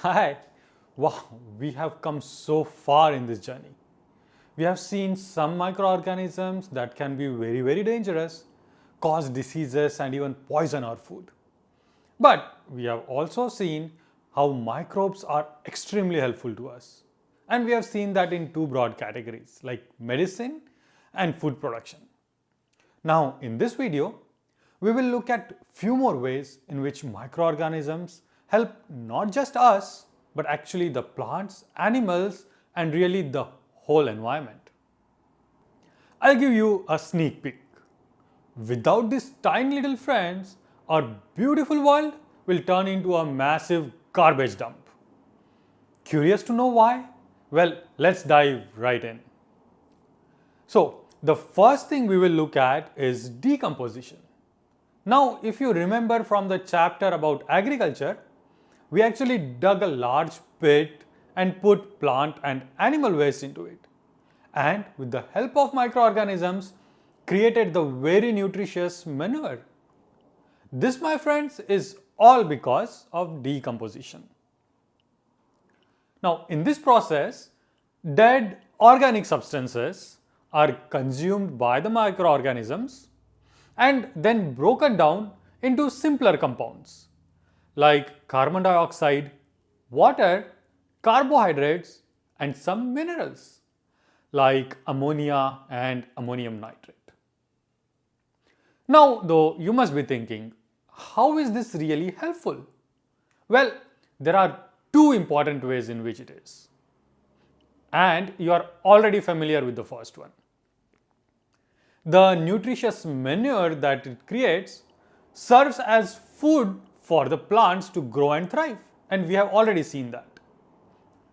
Hi! Wow, we have come so far in this journey. We have seen some microorganisms that can be very dangerous, cause diseases and even poison our food. But we have also seen how microbes are extremely helpful to us. And we have seen that in two broad categories like medicine and food production. Now, in this video, we will look at few more ways in which microorganisms help not just us, but actually the plants, animals, and really the whole environment. I'll give you a sneak peek. Without these tiny little friends, our beautiful world will turn into a massive garbage dump. Curious to know why? Well, let's dive right in. So, the first thing we will look at is decomposition. Now, if you remember from the chapter about agriculture, we actually dug a large pit and put plant and animal waste into it. And with the help of microorganisms, created the very nutritious manure. This, my friends, is all because of decomposition. Now, in this process, dead organic substances are consumed by the microorganisms and then broken down into simpler compounds like carbon dioxide, water, carbohydrates, and some minerals like ammonia and ammonium nitrate. Now, though, you must be thinking, how is this really helpful? Well, there are two important ways in which it is. And you are already familiar with the first one. The nutritious manure that it creates serves as food for the plants to grow and thrive, and we have already seen that.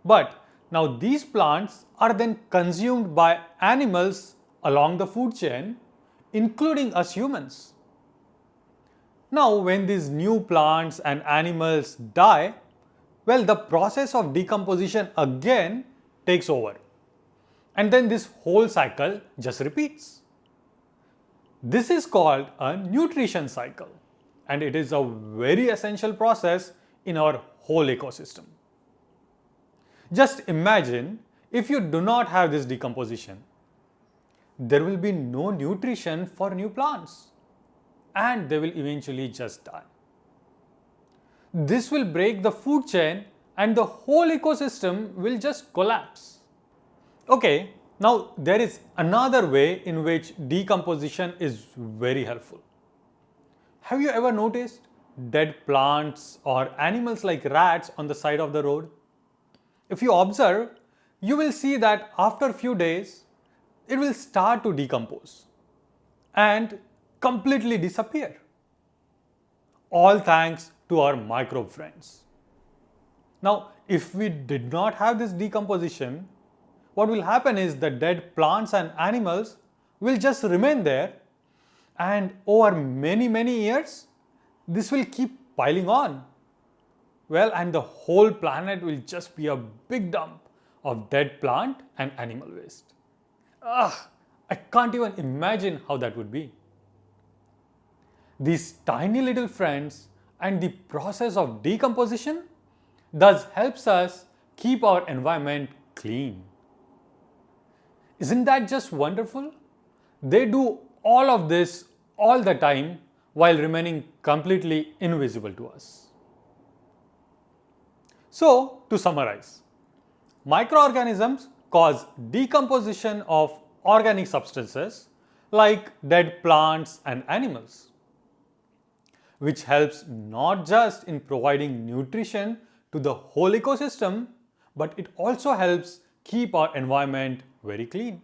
But now these plants are then consumed by animals along the food chain, including us humans. Now, when these new plants and animals die, well, the process of decomposition again takes over. And then this whole cycle just repeats. This is called a nutrition cycle, and it is a very essential process in our whole ecosystem. Just imagine if you do not have this decomposition, there will be no nutrition for new plants and they will eventually just die. This will break the food chain and the whole ecosystem will just collapse. Okay, now there is another way in which decomposition is very helpful. Have you ever noticed dead plants or animals like rats on the side of the road? If you observe, you will see that after a few days, it will start to decompose and completely disappear. All thanks to our microbe friends. Now, if we did not have this decomposition, what will happen is the dead plants and animals will just remain there, and over many years, this will keep piling on. Well, and the whole planet will just be a big dump of dead plant and animal waste. I can't even imagine how that would be. These tiny little friends and the process of decomposition thus helps us keep our environment clean. Isn't that just wonderful? They do all of this all the time while remaining completely invisible to us. So, to summarize, microorganisms cause decomposition of organic substances like dead plants and animals, which helps not just in providing nutrition to the whole ecosystem, but it also helps keep our environment very clean.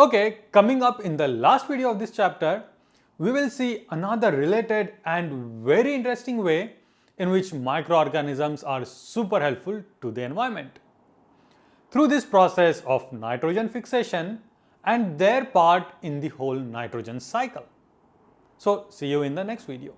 Okay, coming up in the last video of this chapter, we will see another related and very interesting way in which microorganisms are super helpful to the environment through this process of nitrogen fixation and their part in the whole nitrogen cycle. So, see you in the next video.